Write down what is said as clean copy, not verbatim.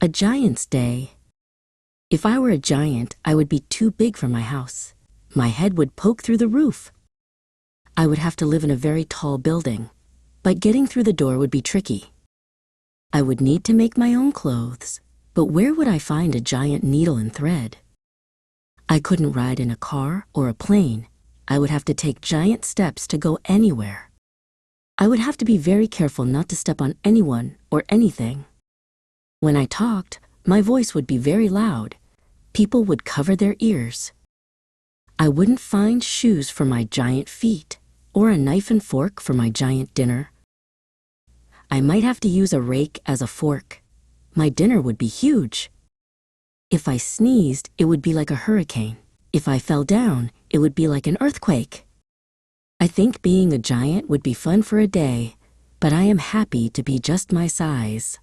A giant's day. If I were a giant, I would be too big for my house. My head would poke through the roof. I would have to live in a very tall building, but getting through the door would be tricky. I would need to make my own clothes, but where would I find a giant needle and thread? I couldn't ride in a car or a plane. I would have to take giant steps to go anywhere. I would have to be very careful not to step on anyone or anything. When I talked, my voice would be very loud. People would cover their ears. I wouldn't find shoes for my giant feet or a knife and fork for my giant dinner. I might have to use a rake as a fork. My dinner would be huge. If I sneezed, it would be like a hurricane. If I fell down, it would be like an earthquake. I think being a giant would be fun for a day, but I am happy to be just my size.